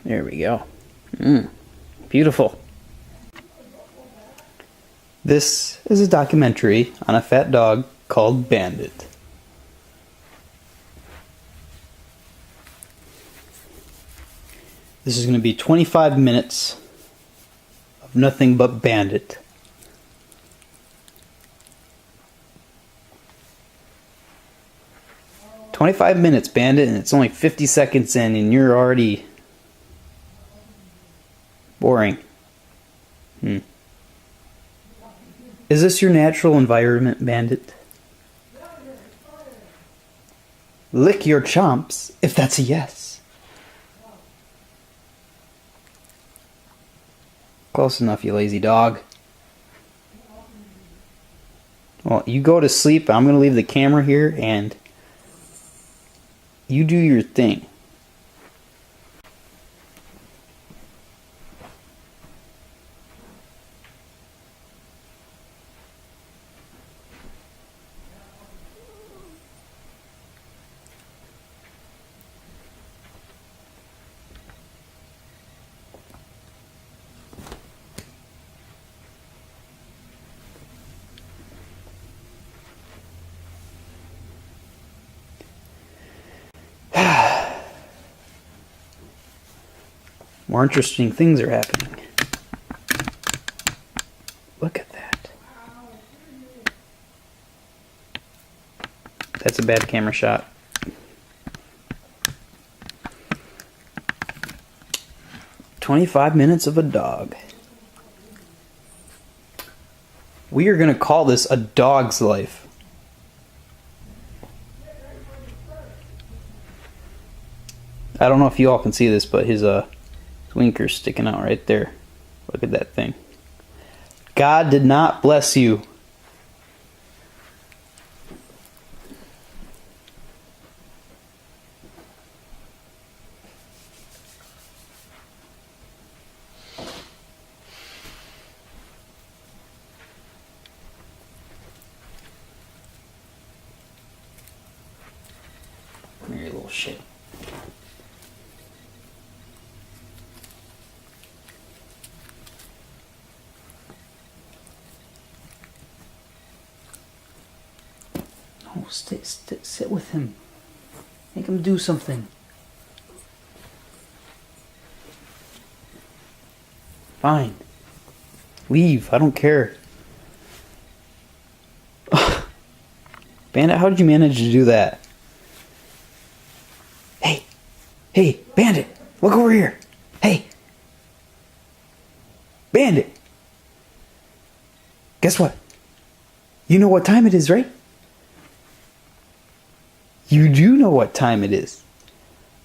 There we go. Beautiful. This is a documentary on a fat dog called Bandit. This is going to be 25 minutes of nothing but Bandit. "25 minutes, Bandit, and it's only 50 seconds in, and you're already boring. Is this your natural environment, Bandit? Lick your chomps, if that's a yes." Close enough, you lazy dog. Well, you go to sleep. I'm going to leave the camera here, and you do your thing. More interesting things are happening. Look at that. That's a bad camera shot. "25 minutes of a dog." We are going to call this a dog's life. I don't know if you all can see this, but his winker's sticking out right there. Look at that thing. God did not bless you. Come here, you little shit. Sit with him. Make him do something. Fine. Leave. I don't care. Bandit, how did you manage to do that? Hey. Hey, Bandit. Look over here. Hey. Bandit. Guess what? You know what time it is, right? You do know what time it is.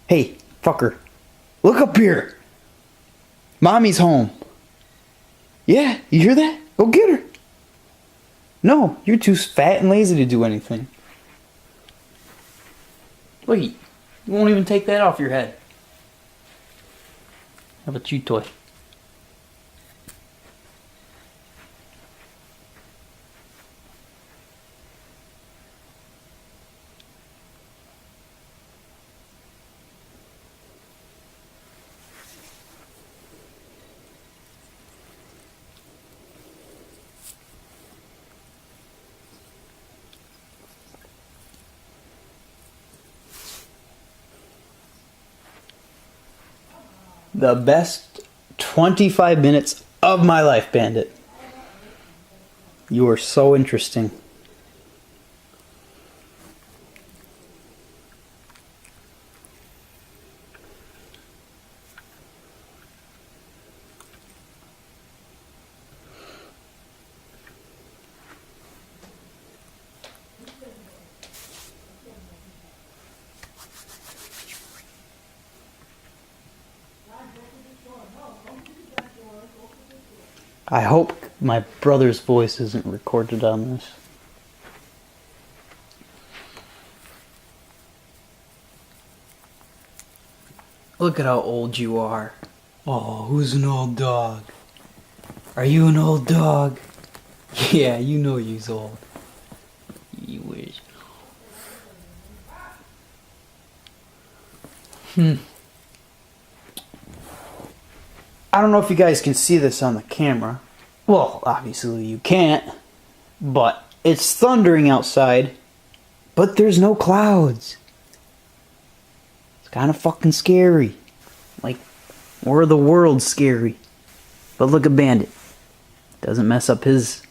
Hey, fucker. Look up here. Mommy's home. Yeah, you hear that? Go get her. No, you're too fat and lazy to do anything. Wait, you won't even take that off your head. How about you, toy? The best 25 minutes of my life, Bandit. You are so interesting. I hope my brother's voice isn't recorded on this. Look at how old you are. Oh, who's an old dog? Are you an old dog? Yeah, you know you's old. You wish. I don't know if you guys can see this on the camera. Well, obviously you can't. But it's thundering outside. But there's no clouds. It's kind of fucking scary. Like, or the world's scary. But look at Bandit. Doesn't mess up his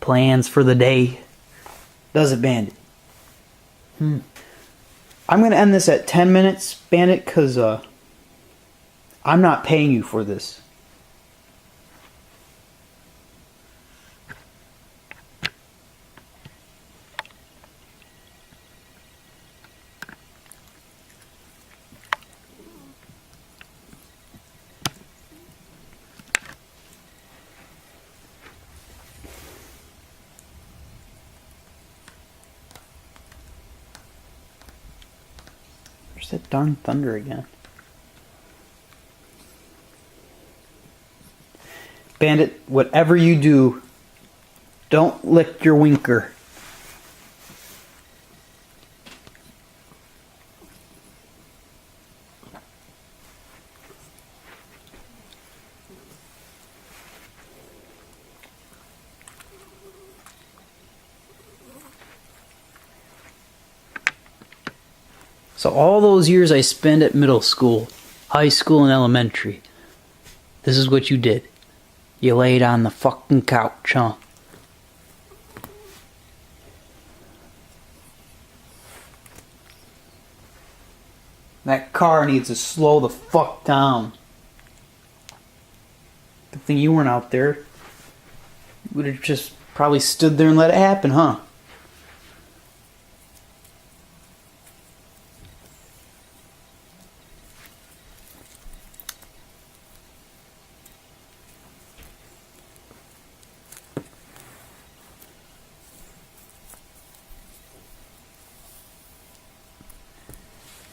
plans for the day. Does it, Bandit? I'm going to end this at 10 minutes, Bandit, because I'm not paying you for this. Where's that darn thunder again? Bandit, whatever you do, don't lick your winker. So all those years I spent at middle school, high school, and elementary, this is what you did. You laid on the fucking couch, huh? That car needs to slow the fuck down. Good thing you weren't out there. You would have just probably stood there and let it happen, huh?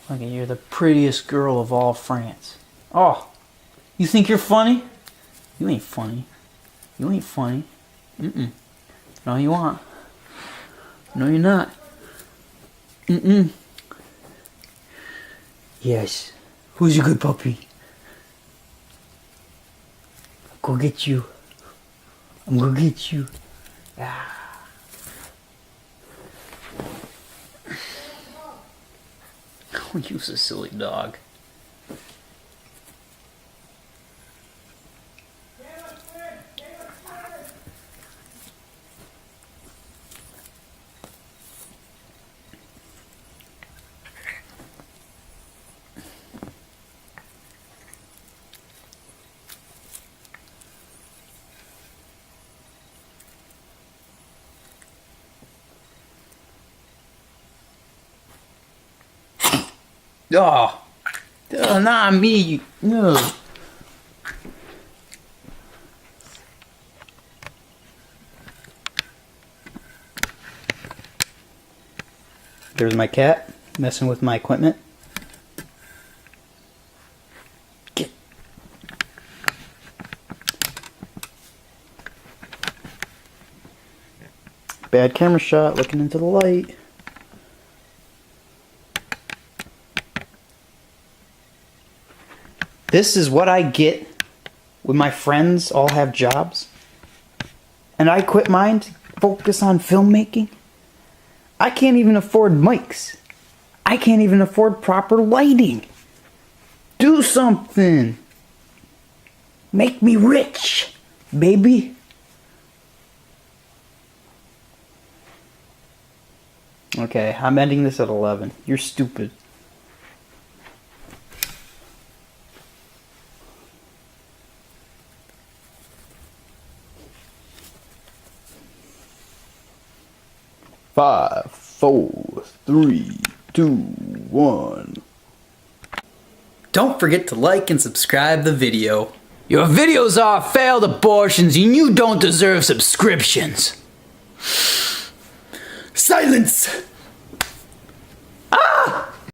Look at you're the prettiest girl of all France. Oh, you think you're funny? You ain't funny. You ain't funny. No, you aren't. No, you're not. Yes. Who's your good puppy? Go get you. I'm gonna get you. Ah. Use a silly dog. Oh, not me. No. There's my cat messing with my equipment. Get. Bad camera shot, looking into the light. This is what I get when my friends all have jobs and I quit mine to focus on filmmaking. I can't even afford mics. I can't even afford proper lighting. Do something. Make me rich, baby. Okay, I'm ending this at 11. You're stupid. Five, 4, 3, 2, 1. Don't forget to like and subscribe the video. Your videos are failed abortions and you don't deserve subscriptions. Silence!